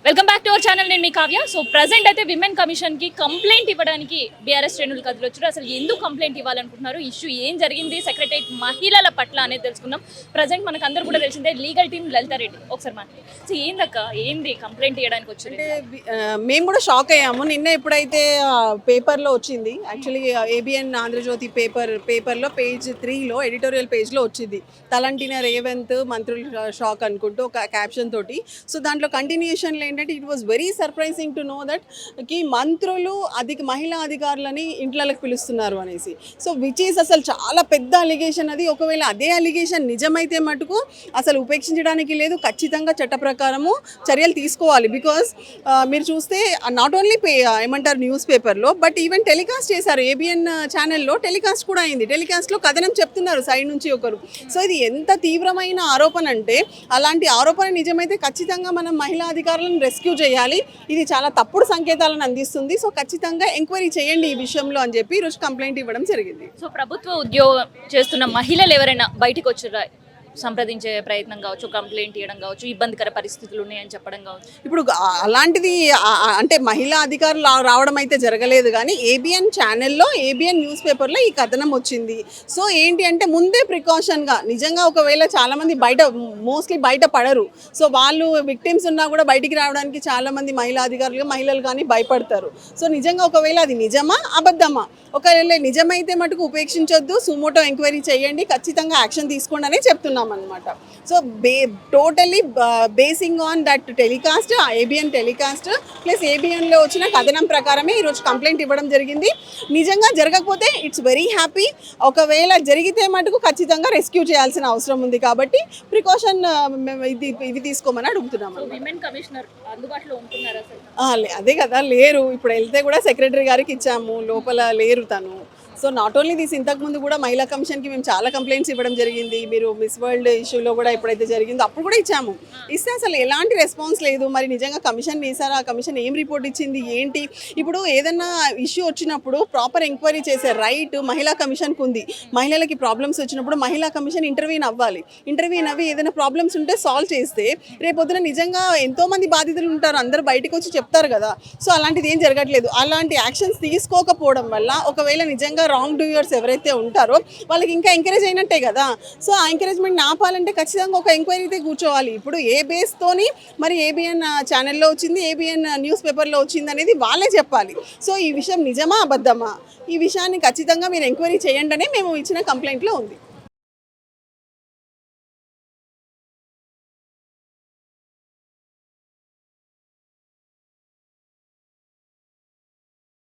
Welcome back to our channel. నేను మీ Kavya. So present అయితే women commission కి కంప్లైంట్ ఇవ్వడానికి బీఆర్ఎస్ శ్రేణులు కదిలొచ్చారు. అసలు ఎందుకు కంప్లైంట్ ఇవ్వాలనుకుంటున్నారు, ఇష్యూ ఏం జరిగింది, సెక్రటరేట్ మహిళల పట్ల అనేది తెలుసుకుందాం. ప్రజెంట్ మనకు అందరూ కూడా తెలిసిందే లీగల్ టీమ్ లలితారెడ్డి. ఒకసారి మాట్లాడి సో ఏంది కంప్లైంట్ ఇవ్వడానికి వచ్చింది? మేము కూడా షాక్ అయ్యాము నిన్న ఎప్పుడైతే పేపర్లో వచ్చింది. యాక్చువల్లీ ఏబిఎన్ ఆంధ్రజ్యోతి పేపర్లో పేజ్ 3లో ఎడిటోరియల్ పేజ్లో వచ్చింది. తలంటిన రేవంత్ మంత్రులు షాక్ అనుకుంటూ ఒక క్యాప్షన్ తోటి. సో దాంట్లో కంటిన్యూషన్లో ఏంటంటే it was very surprising to know that మంత్రులు మహిళా అధికారులని ఇంట్లోకి పిలుస్తున్నారు అనేసి. సో విచ్ ఈస్ అసలు చాలా పెద్ద అలిగేషన్ అది. ఒకవేళ అదే అలిగేషన్ నిజమైతే మటుకు అసలు ఉపేక్షించడానికి లేదు, ఖచ్చితంగా చట్ట ప్రకారము చర్యలు తీసుకోవాలి. బికాజ్ మీరు చూస్తే నాట్ ఓన్లీ ఏమంటారు న్యూస్ పేపర్లో, బట్ ఈవెన్ టెలికాస్ట్ చేశారు. ఏబిఎన్ ఛానల్లో టెలికాస్ట్ కూడా అయింది. టెలికాస్ట్లో కథనం చెప్తున్నారు సైడ్ నుంచి ఒకరు. సో ఇది ఎంత తీవ్రమైన ఆరోపణ అంటే, అలాంటి ఆరోపణ నిజమైతే ఖచ్చితంగా మనం మహిళా అధికారులను రెస్క్యూ చేయాలి. ఇది చాలా తప్పుడు సంకేతాలను అందిస్తుంది. సో ఖచ్చితంగా ఎంక్వైరీ చేయండి ఈ విషయంలో అని చెప్పి ఈరోజు కంప్లైంట్ ఇవ్వడం జరిగింది. సో ప్రభుత్వ ఉద్యోగం చేస్తున్న మహిళలు ఎవరైనా బయటకు వచ్చారా, సంప్రదించే ప్రయత్నం కావచ్చు, కంప్లైంట్ ఇవ్వడం కావచ్చు, ఇబ్బందికర పరిస్థితులు ఉన్నాయని చెప్పడం కావచ్చు? ఇప్పుడు అలాంటిది అంటే మహిళా అధికారులు రావడం అయితే జరగలేదు, కానీ ఏబిఎన్ ఛానల్లో ఏబిఎన్ న్యూస్ పేపర్లో ఈ కథనం వచ్చింది. సో ఏంటి అంటే ముందే ప్రికాషన్గా నిజంగా ఒకవేళ చాలామంది మోస్ట్లీ బయట పడరు. సో వాళ్ళు విక్టిమ్స్ ఉన్నా కూడా బయటికి రావడానికి చాలామంది మహిళా అధికారులు మహిళలు కానీ భయపడతారు. సో నిజంగా ఒకవేళ అది నిజమా అబద్ధమా, ఒకవేళ నిజమైతే మటుకు ఉపేక్షించొద్దు, సుమోటో ఎంక్వైరీ చేయండి, ఖచ్చితంగా యాక్షన్ తీసుకోండి అని చెప్తున్నాం అనమాట. So totally basing on that telecast, ABN telecast plus ఏబిఎన్లో వచ్చిన కథనం ప్రకారమే ఈరోజు కంప్లైంట్ ఇవ్వడం జరిగింది. నిజంగా జరగకపోతే ఇట్స్ వెరీ హ్యాపీ. ఒకవేళ జరిగితే మటుకు ఖచ్చితంగా రెస్క్యూ చేయాల్సిన అవసరం ఉంది. కాబట్టి ప్రికాషన్ ఇవి తీసుకోమని అడుగుతున్నాము. విమెన్ కమిషనర్ అందుబాటులో ఉంటున్నారు అసలు? అదే కదా, లేరు. ఇప్పుడు వెళ్తే కూడా సెక్రటరీ గారికి ఇచ్చాము, లోపల లేరు తను. సో నాట్ ఓన్లీ దిస్, ఇంతకుముందు కూడా మహిళా కమిషన్కి మేము చాలా కంప్లైంట్స్ ఇవ్వడం జరిగింది. మీరు మిస్ వరల్డ్ ఇష్యూలో కూడా ఎప్పుడైతే జరిగిందో అప్పుడు కూడా ఇచ్చాము. ఇస్తే అసలు ఎలాంటి రెస్పాన్స్ లేదు. మరి నిజంగా కమిషన్ వేసారా, ఆ కమిషన్ ఏం రిపోర్ట్ ఇచ్చింది ఏంటి? ఇప్పుడు ఏదన్నా ఇష్యూ వచ్చినప్పుడు ప్రాపర్ ఎంక్వైరీ చేసే రైట్ మహిళా కమిషన్కి ఉంది. మహిళలకి ప్రాబ్లమ్స్ వచ్చినప్పుడు మహిళా కమిషన్ ఇంటర్వ్యూని అవ్వాలి. ఇంటర్వ్యూని అవ్వి ఏదైనా ప్రాబ్లమ్స్ ఉంటే సాల్వ్ చేస్తే రేపొద్దున నిజంగా ఎంతోమంది బాధితులు ఉంటారు, అందరూ బయటకు వచ్చి చెప్తారు కదా. సో అలాంటిది ఏం జరగట్లేదు. అలాంటి యాక్షన్స్ తీసుకోకపోవడం వల్ల ఒకవేళ నిజంగా రాంగ్ డూయర్స్ ఎవరైతే ఉంటారో వాళ్ళకి ఇంకా ఎంకరేజ్ అయినట్టే కదా. సో ఆ ఎంకరేజ్మెంట్ ఆపాలంటే ఖచ్చితంగా ఒక ఎంక్వైరీతే కూర్చోవాలి. ఇప్పుడు ఏ బేస్తోని మరి ఏబిఎన్ ఛానల్లో వచ్చింది, ఏబిఎన్ న్యూస్ పేపర్లో వచ్చింది అనేది వాళ్ళే చెప్పాలి. సో ఈ విషయం నిజమా అబద్ధమా, ఈ విషయాన్ని ఖచ్చితంగా మీరు ఎంక్వైరీ చేయండి అనే మేము ఇచ్చిన కంప్లైంట్లో ఉంది.